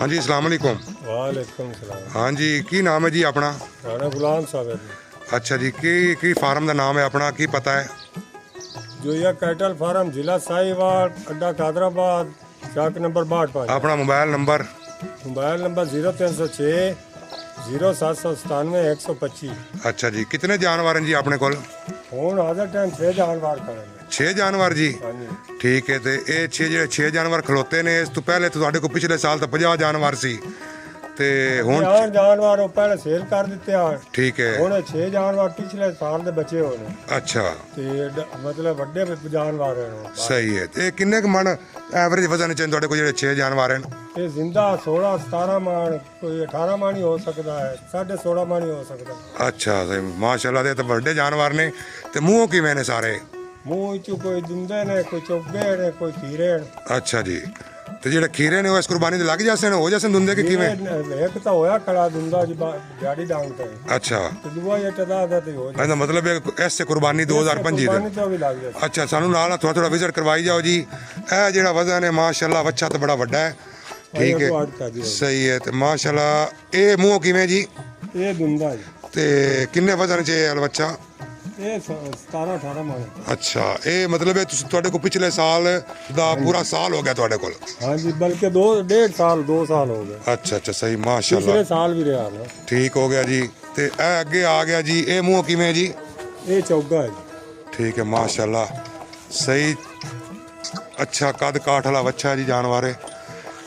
हाँ जी, अस्सलाम वालेकुम। वालेकुम सलाम। हाँ जी, की नाम है जी अपना? राणा गुलाम साहब है जी। अच्छा जी, की फार्म का नाम है अपना, की पता है? जो यह कैटल फार्म जिला साहिवाल अड्डा कादराबाद चाक नंबर 62 अपना मोबाइल नंबर? Mobile number 0306 0797 125। अच्छा जी, कितने जानवर हैं जी अपने को? ਹੁਣ ਹਾਜ਼ਰ ਟਾਈਮ 6 ਜਾਨਵਰ ਕਰਾਂਗੇ। 6 जानवर जी? ਹਾਂਜੀ ठीक है। तो ये 6 जानवर खलोते ने, इस तो पहले तो तुहाडे को पिछले साल तो 50 जानवर सी ते हुण? ਚਾਰ ਜਾਨਵਰ ਉਹ ਪਹਿਲੇ ਸੇਲ ਕਰ ਦਿੱਤੇ ਆ। ठीक है। ਹੁਣ 6 ਜਾਨਵਰ ਪਿਛਲੇ ਸਾਲ ਦੇ ਬਚੇ ਹੋਏ ਨੇ अच्छा, ਤੇ ਮਤਲਬ ਵੱਡੇ ਜਾਨਵਰ ਹਨ ਉਹ। सही है। ते किन्ने क मन एवरेज वजन चाहिए तुहाडे को जेडे 6 जानवर हैं? ਇਹ ਜ਼ਿੰਦਾ 16 17 ਮਣ ਕੋਈ 18 ਮਣ ਹੀ ਹੋ ਸਕਦਾ ਹੈ, 16.5 ਮਣ ਹੀ ਹੋ ਸਕਦਾ। अच्छा सही, माशाल्लाह। ते वड्डे जानवर ने ते मूंह किवें ने सारे? ਮੂੰਹ ਵਿੱਚੋਂ ਕੋਈ ਦੁੰਦੇ ਨੇ, ਕੋਈ ਚੁੱਗੇ ਨੇ, ਕੋਈ ਖੀਰੇ ਨੇ। अच्छा जी। ਤੇ ਜਿਹੜੇ ਖੀਰੇ ਨੇ ਉਹ ਇਸ ਕੁਰਬਾਨੀ ਤੇ ਲੱਗ ਜਾਸਨ, ਹੋ ਜਾਸਨ ਦੁੰਦੇ ਕਿ ਕਿਵੇਂ? ਇੱਕ ਤਾਂ ਹੋਇਆ ਖੜਾ ਦੁੰਦਾ ਜੀ ਗਾੜੀ ਡਾਂਗ ਤੇ, ਅੱਛਾ, ਤੇ ਦੂਆ ਇਹ ਟਦਾ ਦਾ ਤੇ ਹੋ ਇਹਦਾ ਮਤਲਬ ਹੈ ਐਸੇ ਕੁਰਬਾਨੀ 2025 ਕੁਰਬਾਨੀ ਦੇ। ਤੋਂ ਵੀ ਲੱਗ ਜਾਂਦਾ। ਅੱਛਾ, ਸਾਨੂੰ ਨਾਲ ਥੋੜਾ ਥੋੜਾ ਵਿਜ਼ਿਟ ਕਰਵਾਈ ਜਾਓ ਜੀ। ਇਹ ਜਿਹੜਾ ਵਜ਼ਨ ਹੈ ਮਾਸ਼ਾਅੱਲਾ ਬੱਚਾ ਤਾਂ ਬੜਾ ਵੱਡਾ ਹੈ। ਠੀਕ ਹੈ, ਸਹੀ ਹੈ। ਤੇ ਮਾਸ਼ਾਅੱਲਾ ਇਹ ਮੂੰਹ ਕਿਵੇਂ ਜੀ? ਇਹ ਦੁੰਦਾ ਜੀ। ਤੇ ਕਿੰਨੇ ਵਜ਼ਨ ਚ ਹੈ ਬੱਚਾ? ਇਹ 17 18 ਮਣ। ਅੱਛਾ, ਇਹ ਮਤਲਬ ਹੈ ਤੁਹਾਡੇ ਕੋਲ ਪਿਛਲੇ ਸਾਲ ਦਾ ਪੂਰਾ ਸਾਲ ਹੋ ਗਿਆ ਤੁਹਾਡੇ ਕੋਲ? ਹਾਂਜੀ, ਬਲਕਿ 2.5 ਸਾਲ 2 ਸਾਲ ਹੋ ਗਏ। ਅੱਛਾ ਅੱਛਾ, ਸਹੀ, ਮਾਸ਼ਾਅੱਲਾ। ਪਿਛਲੇ ਸਾਲ ਵੀ ਰਿਹਾ ਨਾ। ਠੀਕ ਹੋ ਗਿਆ ਜੀ। ਤੇ ਇਹ ਅੱਗੇ ਆ ਗਿਆ ਜੀ, ਇਹ ਮੂੰਹ ਕਿਵੇਂ ਜੀ? ਇਹ ਚੌਗਾ ਹੈ ਜੀ। ठीक है, माशाल्लाह, सही। अच्छा कद काठ वाला बच्चा जी जानवर है।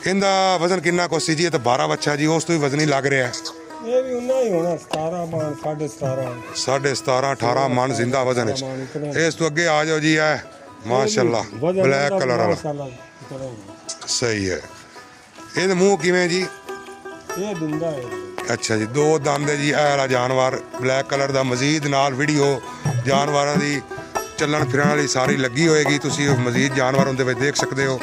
इनका वजन कितना को सी जी? तो 12 बच्चा जी, उस तो भी वजन ही लग रहा है। ਇਹ ਵੀ ਉਨਾ ਹੀ ਹੋਣਾ 17 ਮਣ 17.5। 17.5 18 मन जिंदा वजन है। इस तो अगे आ जाओ जी, है माशाल्लाह ब्लैक कलर वाला, सही है। ये मुंह किवें जी? ਇਹ ਦੁੰਦਾ ਹੈ ਜੀ। अच्छा जी, 2 दंद है जी। ਇਹ वाला जानवर ब्लैक कलर ਦਾ ਮਜ਼ੀਦ ਨਾਲ ਵੀਡੀਓ ਜਾਨਵਰਾਂ ਦੀ ਚੱਲਣ ਫਿਰਨ ਵਾਲੀ ਸਾਰੀ ਲੱਗੀ ਹੋਏਗੀ, ਤੁਸੀਂ ਮਜ਼ੀਦ ਜਾਨਵਰ ਉਹਦੇ ਵਿੱਚ ਦੇਖ ਸਕਦੇ ਹੋ।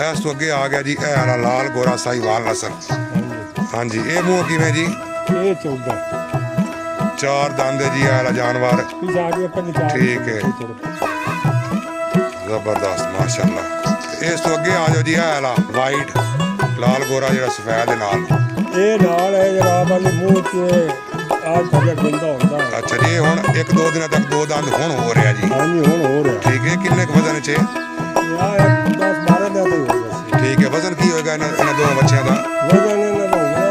ਇਸ ਤੋਂ ਅੱਗੇ ਆ ਗਿਆ ਜੀ ਇਹ ਵਾਲਾ ਲਾਲ ਗੋਰਾ ਸਾਹੀਵਾਲ ਨਸਲ। ਹਾਂਜੀ, ਇਹ ਮੂੰਹ ਕਿਵੇਂ ਜੀ? ਇਹ ਚੌਗਾ 4 ਦੰਦ ਹੈ ਜੀ ਇਹ ਵਾਲਾ ਜਾਨਵਰ। ਠੀਕ ਹੈ, ਜ਼ਬਰਦਸਤ, ਮਾਸ਼ਾਅੱਲਾ। ਇਸ ਤੋਂ ਅੱਗੇ ਆ ਜਾਓ ਜੀ, ਇਹ ਵਾਲਾ ਵਾਈਟ ਲਾਲ ਗੋਰਾ ਜਿਹੜਾ ਸਫੈਦ ਦੇ ਨਾਲ। ਇਹ ਨਾਲ ਹੈ ਜਨਾਬ ਵਾਲੇ ਮੂੰਹ 'ਚ ਆ ਥੱਲੇ ਬੰਦਾ ਹੁੰਦਾ ਹੈ। ਅੱਛਾ ਜੀ, ਹੁਣ 1-2 ਦਿਨਾਂ ਤੱਕ 2 ਦੰਦ ਹੁਣ ਹੋ ਰਿਹਾ ਜੀ? ਹਾਂਜੀ, ਹੁਣ ਹੋ ਰਿਹਾ। ਠੀਕ ਹੈ, ਕਿੰਨੇ ਕੁ ਵਜ਼ਨ 'ਚ? ਯਾਰ 10-12 ਦਾ ਤਾਂ ਹੋ ਗਿਆ। ਠੀਕ ਹੈ, ਵਜ਼ਨ ਕੀ ਹੋਏਗਾ ਇਹਨਾਂ ਦੋਵਾਂ ਬੱਚਿਆਂ ਦਾ? ਵਜ਼ਨ ਇਹਨਾਂ ਦਾ ਹੋਣਾ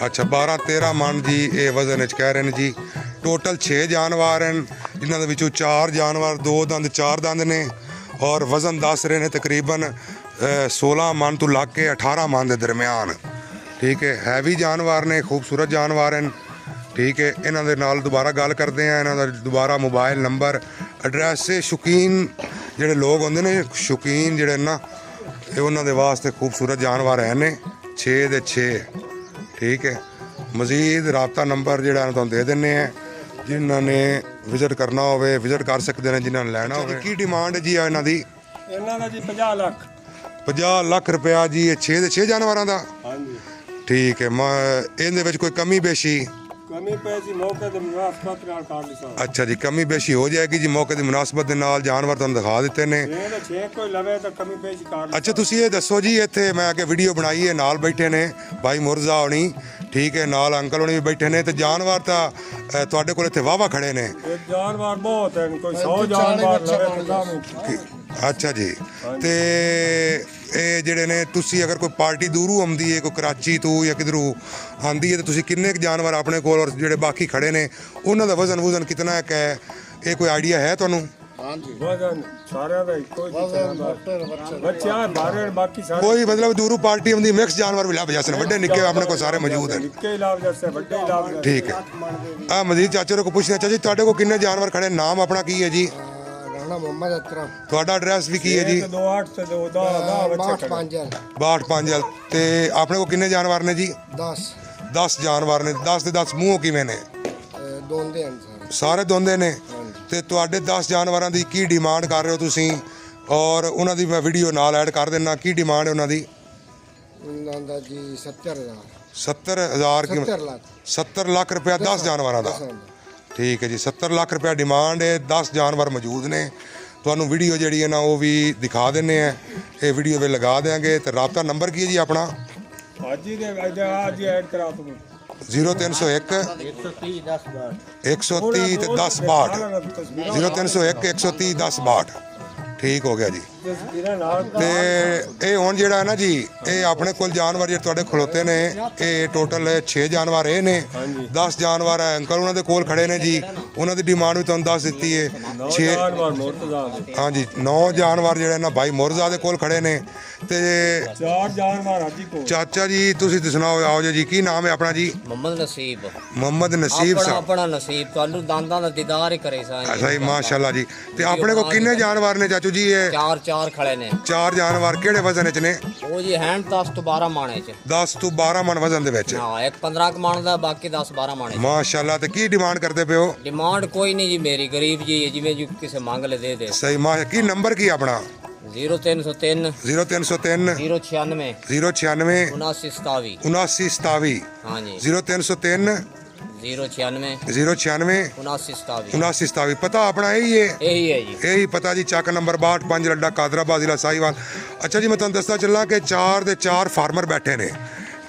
ਅੱਛਾ, 12-13 ਮਣ ਜੀ ਇਹ ਵਜ਼ਨ ਵਿੱਚ ਕਹਿ ਰਹੇ ਨੇ ਜੀ। ਟੋਟਲ 6 ਜਾਨਵਰ ਹਨ, ਜਿਨ੍ਹਾਂ ਦੇ ਵਿੱਚੋਂ 4 ਜਾਨਵਰ 2 ਦੰਦ 4 ਦੰਦ ਨੇ, ਔਰ ਵਜ਼ਨ ਦੱਸ ਰਹੇ ਨੇ ਤਕਰੀਬਨ 16 ਮਣ ਤੋਂ ਲੱਗ ਕੇ 18 ਮਣ ਦੇ ਦਰਮਿਆਨ। ਠੀਕ ਹੈ, ਹੈਵੀ ਜਾਨਵਰ ਨੇ, ਖੂਬਸੂਰਤ ਜਾਨਵਰ ਹਨ। ਠੀਕ ਹੈ, ਇਹਨਾਂ ਦੇ ਨਾਲ ਦੁਬਾਰਾ ਗੱਲ ਕਰਦੇ ਆ। ਇਹਨਾਂ ਦਾ ਦੁਬਾਰਾ ਮੋਬਾਈਲ ਨੰਬਰ, ਐਡਰੈਸ। ਸ਼ੌਕੀਨ ਜਿਹੜੇ ਲੋਕ ਹੁੰਦੇ ਨੇ, ਸ਼ੌਕੀਨ ਜਿਹੜੇ ਨਾ, ਇਹ ਉਹਨਾਂ ਦੇ ਵਾਸਤੇ ਖੂਬਸੂਰਤ ਜਾਨਵਰ ਹੈ ਨੇ 6 ਦੇ 6। ਠੀਕ ਹੈ, ਮਜ਼ੀਦ ਰਾਬਤਾ ਨੰਬਰ ਜਿਹੜਾ ਤੁਹਾਨੂੰ ਦੇ ਦਿੰਦੇ ਆ। ਜਿਨ੍ਹਾਂ ਨੇ ਵਿਜ਼ਿਟ ਕਰਨਾ ਹੋਵੇ ਵਿਜ਼ਿਟ ਕਰ ਸਕਦੇ ਨੇ, ਜਿਨ੍ਹਾਂ ਨੇ ਲੈਣਾ ਹੋਵੇ। ਕੀ ਡਿਮਾਂਡ ਹੈ ਜੀ ਇਹਨਾਂ ਦੀ? ਇਹਨਾਂ ਦਾ ਜੀ 50 ਲੱਖ। 50 ਲੱਖ ਰੁਪਇਆ ਜੀ ਇਹ 6 ਦੇ 6 ਜਾਨਵਰਾਂ ਦਾ? ਹਾਂਜੀ। ਠੀਕ ਹੈ, ਇਹਦੇ ਵਿੱਚ ਕੋਈ ਕਮੀ ਬੇਸ਼ੀ? ਕਮੀ ਪੈ ਜੀ ਮੌਕੇ ਦੇ ਮੁਨਾਸਬਤ ਨਾਲ ਕਰ ਲਈ ਸਾਹਿਬ। ਅੱਛਾ ਜੀ, ਕਮੀ ਬੇਸ਼ੀ ਹੋ ਜਾਏਗੀ ਜੀ ਮੌਕੇ ਦੀ ਮੁਨਾਸਬਤ ਦੇ ਨਾਲ। ਜਾਨਵਰ ਤੁਹਾਨੂੰ ਦਿਖਾ ਦਿੱਤੇ ਨੇ। ਇਹ ਤਾਂ 6 ਕੋਈ ਲਵੇ ਤਾਂ ਕਮੀ ਪੇਸ਼ੀ ਕਰ ਲਈ। ਅੱਛਾ, ਤੁਸੀਂ ਇਹ ਦੱਸੋ ਜੀ, ਇੱਥੇ ਮੈਂ ਅੱਗੇ ਵੀਡੀਓ ਬਣਾਈ ਹੈ, ਨਾਲ ਬੈਠੇ ਨੇ ਭਾਈ ਮੁਰਜ਼ਾ ਹੋਣੀ, ਠੀਕ ਹੈ, ਨਾਲ ਅੰਕਲ ਹੋਣੀ ਵੀ ਬੈਠੇ ਨੇ। ਤੇ ਜਾਨਵਰ ਤਾਂ ਤੁਹਾਡੇ ਕੋਲ ਇੱਥੇ ਵਾਹਵਾ ਖੜੇ ਨੇ? ਇਹ ਜਾਨਵਰ ਬਹੁਤ ਹਨ, ਕੋਈ 100 ਜਾਨਵਰ ਲਵੇ ਤਾਂ। ਅੱਛਾ ਜੀ, ਤੇ ਇਹ ਜਿਹੜੇ ਨੇ, ਤੁਸੀਂ ਅਗਰ ਕੋਈ ਪਾਰਟੀ ਦੂਰੋਂ ਆਉਂਦੀ ਹੈ, ਕੋਈ ਕਰਾਚੀ ਤੋਂ ਜਾਂ ਕਿਧਰੋਂ ਆਉਂਦੀ ਹੈ, ਤਾਂ ਤੁਸੀਂ ਕਿੰਨੇ ਕੁ ਜਾਨਵਰ ਆਪਣੇ ਕੋਲ, ਔਰ ਜਿਹੜੇ ਬਾਕੀ ਖੜੇ ਨੇ ਉਹਨਾਂ ਦਾ ਵਜ਼ਨ ਕਿਤਨਾ ਹੈ, ਇਹ ਕੋਈ ਆਈਡੀਆ ਹੈ ਤੁਹਾਨੂੰ? ਹਾਂਜੀ, ਵਜ਼ਨ ਸਾਰਿਆਂ ਦਾ ਇੱਕੋ ਹੀ ਬੱਚਾ ਬਾਰੇ, ਬਾਕੀ ਸਾਰੇ ਕੋਈ ਮਤਲਬ ਦੂਰੋਂ ਪਾਰਟੀ ਆਉਂਦੀ ਮਿਕਸ ਜਾਨਵਰ ਵੀ ਲੱਭ ਜਾਂਦੇ, ਵੱਡੇ ਨਿੱਕੇ ਆਪਣੇ ਕੋਲ ਸਾਰੇ ਮੌਜੂਦ ਹਨ? ਨਿੱਕੇ ਲੱਭ ਜਾਂਦੇ, ਵੱਡੇ ਲੱਭ ਜਾਂਦੇ। ਠੀਕ ਹੈ, ਆ ਮਜ਼ੀਦ ਚਾਚੇ ਨੂੰ ਪੁੱਛਣਾ ਚਾਚੀ, ਤੁਹਾਡੇ ਕੋਲ ਕਿੰਨੇ ਜਾਨਵਰ ਖੜੇ? ਨਾਮ ਆਪਣਾ ਕੀ ਹੈ ਜੀ? ਰਾਣਾ ਮੁਹੰਮਦ ਅਕਰਮ। ਤੁਹਾਡਾ ਐਡਰੈਸ ਵੀ ਕੀ ਹੈ ਜੀ? 28 ਤੇ 2 10 ਬੱਚੇ 62 ਤੇ ਆਪਣੇ ਕੋਲ ਕਿੰਨੇ ਜਾਨਵਰ ਨੇ ਜੀ? 10 ਜਾਨਵਰ ਨੇ। 10 ਦੇ 10 ਮੂੰਹ ਕਿਵੇਂ ਨੇ? ਦੋਂਦੇ ਹਨ ਸਾਰੇ ਦੋਂਦੇ ਨੇ। ਤੇ ਤੁਹਾਡੇ 10 ਜਾਨਵਰਾਂ ਦੀ ਕੀ ਡਿਮਾਂਡ ਕਰ ਰਹੇ ਹੋ ਤੁਸੀਂ? ਔਰ ਉਹਨਾਂ ਦੀ ਮੈਂ ਵੀਡੀਓ ਨਾਲ ਐਡ ਕਰ ਦਿੰਦਾ। ਕੀ ਡਿਮਾਂਡ ਹੈ ਉਹਨਾਂ ਦੀ? ਉਹਨਾਂ ਦਾ ਜੀ 70,000। 70,000 ਕੀ? 70 ਲੱਖ ਰੁਪਇਆ 10 ਜਾਨਵਰਾਂ ਦਾ। ਠੀਕ ਹੈ ਜੀ, 70 ਲੱਖ ਰੁਪਇਆ ਡਿਮਾਂਡ ਹੈ। 10 ਜਾਨਵਰ ਮੌਜੂਦ ਨੇ। ਤੁਹਾਨੂੰ ਵੀਡੀਓ ਜਿਹੜੀ ਹੈ ਨਾ ਉਹ ਵੀ ਦਿਖਾ ਦਿੰਨੇ ਆ, ਇਹ ਵੀਡੀਓ ਵਿੱਚ ਲਗਾ ਦੇਾਂਗੇ। ਤੇ ਰਾਬਤਾ ਨੰਬਰ ਕੀ ਹੈ ਜੀ ਆਪਣਾ? ਅੱਜ ਹੀ ਦੇ ਅੱਜ ਹੀ ਐਡ ਕਰਾ ਤੂੰ 0301 130 10 ਬਾਰ 130 ਤੇ 10 62 0301 130 10 62। ਠੀਕ ਹੋ ਗਿਆ ਜੀ। ਤਸਵੀਰਾਂ ਨਾਲ ਤੇ ਇਹ ਹੁਣ ਜਿਹੜਾ ਹੈ ਨਾ ਜੀ, ਇਹ ਆਪਣੇ ਕੋਲ ਜਾਨਵਰ ਜਿਹੜੇ ਤੁਹਾਡੇ ਖਲੋਤੇ ਨੇ, ਇਹ ਟੋਟਲ 6 ਜਾਨਵਰ ਇਹ ਨੇ। 10 ਜਾਨਵਰ ਹੈ ਅੰਕਲ ਉਹਨਾਂ ਦੇ ਕੋਲ ਖੜੇ ਨੇ ਜੀ, ਉਹਨਾਂ ਦੀ ਡਿਮਾਂਡ ਵੀ ਤੁਹਾਨੂੰ ਦੱਸ ਦਿੱਤੀ ਹੈ। 6 ਜਾਨਵਰ ਮੁਰਤਜ਼ਾ ਦੇ ਹਾਂਜੀ 9 ਜਾਨਵਰ ਜਿਹੜੇ ਨਾ ਭਾਈ ਮੁਰਜ਼ਾ ਦੇ ਕੋਲ ਖੜੇ ਨੇ। ਤੇ 4 ਜਾਨਵਰ ਹਾਜੀ ਕੋਲ। ਚਾਚਾ ਜੀ ਤੁਸੀਂ ਸੁਣਾਓ, ਆਓ ਜੀ, ਕੀ ਨਾਮ ਹੈ ਆਪਣਾ ਜੀ? ਮੁਹੰਮਦ ਨਸੀਬ। ਮੁਹੰਮਦ ਨਸੀਬ ਆਪਣਾ ਸਾਹਿਬ। ਆਪਣਾ ਨਸੀਬ ਤੁਹਾਨੂੰ ਦਾਂਦਾਂ ਦਾ ਦੀਦਾਰ ਹੀ ਕਰੇ ਸਾਂ। ਅੱਛਾ ਜੀ, ਮਾਸ਼ਾਅੱਲਾ ਜੀ। ਤੇ ਆਪਣੇ ਕੋਲ ਕਿੰਨੇ ਜਾਨਵਰ ਨੇ ਚਾਚੂ ਜੀ? ਇਹ ਚਾਰ ਖੜੇ ਨੇ। 4 ਜਾਨਵਰ ਕਿਹੜੇ ਵਜ਼ਨ ਵਿੱਚ ਨੇ? ਉਹ ਜੀ ਹੈਂਡ 10 ਤੋਂ 12 ਮਾਣੇ ਚ। 10 ਤੋਂ 12 ਮਣ ਵਜ਼ਨ ਦੇ ਵਿੱਚ। ਹਾਂ, ਇੱਕ 15 ਕ ਮਾਣ ਦਾ, ਬਾਕੀ 10 12 ਮਾਣੇ ਚ। ਮਾਸ਼ਾਅੱਲਾ। ਤੇ ਕੀ ਡਿਮਾਂਡ ਕਰਦੇ ਪਏ ਹੋ? ਡਿਮਾਂਡ ਕੋਈ ਨਹੀਂ ਜੀ, ਮੇਰੀ ਗਰੀਬ ਜੀ, ਜਿਵੇਂ ਜੀ ਕਿਸੇ ਮੰਗ ਲੈ ਦੇ ਦੇ। ਸਹੀ ਮਾਸ਼ਾ। ਕੀ ਨੰਬਰ ਕੀ ਆਪਣਾ? 0303 0303 096 096 79 79 ਹਾਂ ਜੀ 0303 096 096 79 79 ਪਤਾ ਆਪਣਾ ਇਹੀ ਹੈ? ਇਹੀ ਹੈ ਜੀ। ਇਹੀ ਪਤਾ ਜੀ। ਚੱਕ ਨੰਬਰ 62 5 ਲੱਡਾ ਕਾਦਰਾਬਾਦ ਜ਼ਿਲ੍ਹਾ ਸਾਹੀਵਾਲ। ਅੱਛਾ ਜੀ, ਮੈਂ ਤੁਹਾਨੂੰ ਦੱਸਦਾ ਚੱਲਾਂ ਕਿ 4 ਦੇ 4 ਫਾਰਮਰ ਬੈਠੇ ਨੇ।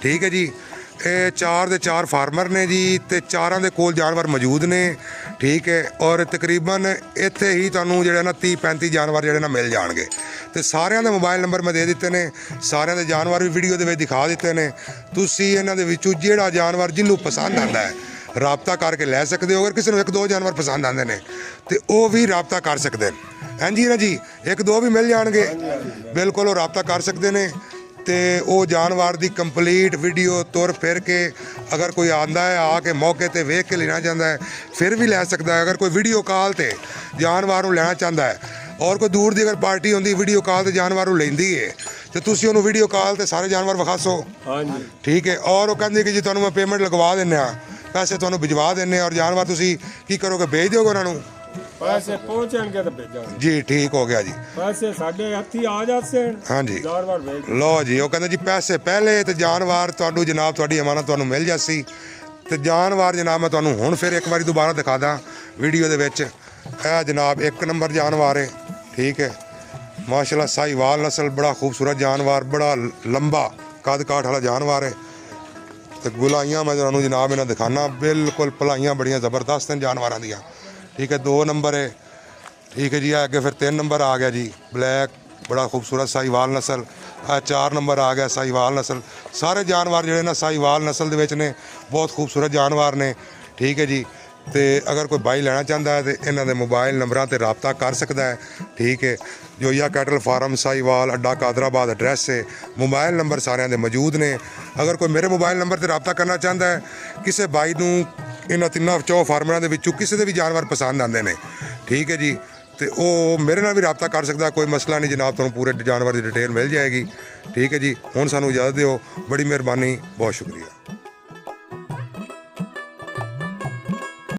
ਠੀਕ ਹੈ ਜੀ, ਇਹ 4 ਦੇ 4 ਫਾਰਮਰ ਨੇ ਜੀ, ਤੇ ਚਾਰਾਂ ਦੇ ਕੋਲ ਜਾਨਵਰ ਮੌਜੂਦ ਨੇ। ਠੀਕ ਹੈ, ਔਰ ਤਕਰੀਬਨ ਇੱਥੇ ਹੀ ਤੁਹਾਨੂੰ ਜਿਹੜੇ ਨਾ 30 35 ਜਾਨਵਰ ਜਿਹੜੇ ਨਾ ਮਿਲ ਜਾਣਗੇ। ਤੇ ਸਾਰਿਆਂ ਦੇ ਮੋਬਾਈਲ ਨੰਬਰ ਮੈਂ ਦੇ ਦਿੱਤੇ ਨੇ, ਸਾਰਿਆਂ ਦੇ ਜਾਨਵਰ ਵੀ ਵੀਡੀਓ ਦੇ ਵਿੱਚ ਦਿਖਾ ਦਿੱਤੇ ਨੇ। ਤੁਸੀਂ ਇਹਨਾਂ ਦੇ ਵਿੱਚੋਂ ਜਿਹੜਾ ਜਾਨਵਰ ਜਿਹਨੂੰ ਪਸੰਦ ਆਉਂਦਾ ਹੈ ਰਾਬਤਾ ਕਰਕੇ ਲੈ ਸਕਦੇ ਹੋ। ਅਗਰ ਕਿਸੇ ਨੂੰ 1-2 ਜਾਨਵਰ ਪਸੰਦ ਆਉਂਦੇ ਨੇ ਤੇ ਉਹ ਵੀ ਰਾਬਤਾ ਕਰ ਸਕਦੇ ਨੇ। ਹਾਂਜੀ ਨਾ ਜੀ, 1-2 ਵੀ ਮਿਲ ਜਾਣਗੇ, ਬਿਲਕੁਲ ਉਹ ਰਾਬਤਾ ਕਰ ਸਕਦੇ ਨੇ। ਤੇ ਉਹ ਜਾਨਵਰ ਦੀ ਕੰਪਲੀਟ ਵੀਡੀਓ ਤੁਰ ਫਿਰ ਕੇ ਅਗਰ ਕੋਈ ਆਂਦਾ ਹੈ, ਆ ਕੇ ਮੌਕੇ ਤੇ ਵੇਖ ਕੇ ਲੈਣਾ ਚਾਹੁੰਦਾ ਹੈ, ਫਿਰ ਵੀ ਲੈ ਸਕਦਾ ਹੈ। ਅਗਰ ਕੋਈ ਵੀਡੀਓ ਕਾਲ ਤੇ ਜਾਨਵਰ ਨੂੰ ਲੈਣਾ ਚਾਹੁੰਦਾ ਹੈ, ਔਰ ਕੋਈ ਦੂਰ ਦੀ ਅਗਰ ਪਾਰਟੀ ਹੁੰਦੀ ਵੀਡੀਓ ਕਾਲ ਤੇ ਜਾਨਵਰ ਨੂੰ ਲੈਂਦੀ ਹੈ, ਤੇ ਤੁਸੀਂ ਉਹਨੂੰ ਵੀਡੀਓ ਕਾਲ ਤੇ ਸਾਰੇ ਜਾਨਵਰ ਵਿਖਾਸੋ। ਹਾਂਜੀ ਠੀਕ ਹੈ, ਔਰ ਉਹ ਕਹਿੰਦੇ ਕਿ ਜੀ ਤੁਹਾਨੂੰ ਮੈਂ ਪੇਮੈਂਟ ਲਗਵਾ ਦਿੰਦੇ ਆ, ਪੈਸੇ ਤੁਹਾਨੂੰ ਭਿਜਵਾ ਦਿੰਦੇ ਆ, ਔਰ ਜਾਨਵਰ ਤੁਸੀਂ ਕੀ ਕਰੋਗੇ, ਭੇਜ ਦਿਓਗੇ ਉਹਨਾਂ ਨੂੰ? ਪੈਸੇ ਪਹੁੰਚਣਗੇ ਤਾਂ ਭੇਜਾਂਗੇ ਜੀ ਠੀਕ ਹੋ ਗਿਆ ਜੀ। ਪੈਸੇ ਸਾਡੇ ਹੱਥੀ ਆ ਜਾਂਦੇ ਹਾਂਜੀ ਜਾਨਵਰ ਵੇਚ ਲਓ ਜੀ, ਉਹ ਕਹਿੰਦੇ ਜੀ ਪੈਸੇ ਪਹਿਲੇ ਤੇ ਜਾਨਵਰ ਤੁਹਾਨੂੰ ਜਨਾਬ ਤੁਹਾਡੀ ਅਮਾਨਤ ਤੁਹਾਨੂੰ ਮਿਲ ਜਾਸੀ। ਤੇ ਜਾਨਵਰ ਜਨਾਬ ਮੈਂ ਤੁਹਾਨੂੰ ਹੁਣ ਫਿਰ ਇੱਕ ਵਾਰੀ ਦੁਬਾਰਾ ਦਿਖਾ ਦਾਂ ਵੀਡੀਓ ਦੇ ਵਿੱਚ। ਇਹ ਜਨਾਬ 1 ਨੰਬਰ ਜਾਨਵਰ ਹੈ। ਠੀਕ ਹੈ, ਮਾਸ਼ਾਅੱਲਾ ਸਾਹੀਵਾਲ ਨਸਲ, ਬੜਾ ਖੂਬਸੂਰਤ ਜਾਨਵਰ, ਬੜਾ ਲੰਬਾ ਕੱਦ ਕਾਠ ਵਾਲਾ ਜਾਨਵਰ ਹੈ। ਤੇ ਗੁਲਾਈਆਂ ਮੈਂ ਤੁਹਾਨੂੰ ਜਨਾਬ ਇਹਨਾਂ ਦਿਖਾਣਾ, ਬਿਲਕੁਲ ਭਲਾਈਆਂ ਬੜੀਆਂ ਜ਼ਬਰਦਸਤ ਨੇ ਜਾਨਵਰਾਂ ਦੀਆਂ। ਠੀਕ ਹੈ, 2 ਨੰਬਰ ਹੈ। ਠੀਕ ਹੈ ਜੀ, ਅੱਗੇ ਫਿਰ 3 ਨੰਬਰ ਆ ਗਿਆ ਜੀ ਬਲੈਕ, ਬੜਾ ਖੂਬਸੂਰਤ ਸਾਹੀਵਾਲ ਨਸਲ। 4 ਨੰਬਰ ਆ ਗਿਆ ਸਾਹੀਵਾਲ ਨਸਲ। ਸਾਰੇ ਜਾਨਵਰ ਜਿਹੜੇ ਨਾ ਸਾਹੀਵਾਲ ਨਸਲ ਦੇ ਵਿੱਚ ਨੇ, ਬਹੁਤ ਖੂਬਸੂਰਤ ਜਾਨਵਰ ਨੇ। ਠੀਕ ਹੈ ਜੀ, ਤੇ ਅਗਰ ਕੋਈ ਬਾਈ ਲੈਣਾ ਚਾਹੁੰਦਾ ਹੈ ਤੇ ਇਹਨਾਂ ਦੇ ਮੋਬਾਈਲ ਨੰਬਰਾਂ ਤੇ ਰਾਬਤਾ ਕਰ ਸਕਦਾ ਹੈ। ਠੀਕ ਹੈ, ਜੋਈਆ ਕੈਟਲ ਫਾਰਮ ਸਾਹੀਵਾਲ ਅੱਡਾ ਕਾਦਰਾਬਾਦ ਐਡਰੈਸ ਹੈ। ਮੋਬਾਈਲ ਨੰਬਰ ਸਾਰਿਆਂ ਦੇ ਮੌਜੂਦ ਨੇ। ਅਗਰ ਕੋਈ ਮੇਰੇ ਮੋਬਾਈਲ ਨੰਬਰ ਤੇ ਰਾਬਤਾ ਕਰਨਾ ਚਾਹੁੰਦਾ ਹੈ, ਕਿਸੇ ਬਾਈ ਨੂੰ ਇਹਨਾਂ 3 ਫਾਰਮਰਾਂ ਦੇ ਵਿੱਚੋਂ ਕਿਸੇ ਦੇ ਵੀ ਜਾਨਵਰ ਪਸੰਦ ਆਉਂਦੇ ਨੇ, ਠੀਕ ਹੈ ਜੀ, ਤੇ ਉਹ ਮੇਰੇ ਨਾਲ ਵੀ ਰਾਬਤਾ ਕਰ ਸਕਦਾ, ਕੋਈ ਮਸਲਾ ਨਹੀਂ ਜਨਾਬ, ਤੁਹਾਨੂੰ ਪੂਰੇ ਜਾਨਵਰ ਦੀ ਡਿਟੇਲ ਮਿਲ ਜਾਏਗੀ। ਠੀਕ ਹੈ ਜੀ, ਹੁਣ ਸਾਨੂੰ ਇਜਾਜ਼ਤ ਦਿਓ, ਬੜੀ ਮਿਹਰਬਾਨੀ, ਬਹੁਤ ਸ਼ੁਕਰੀਆ।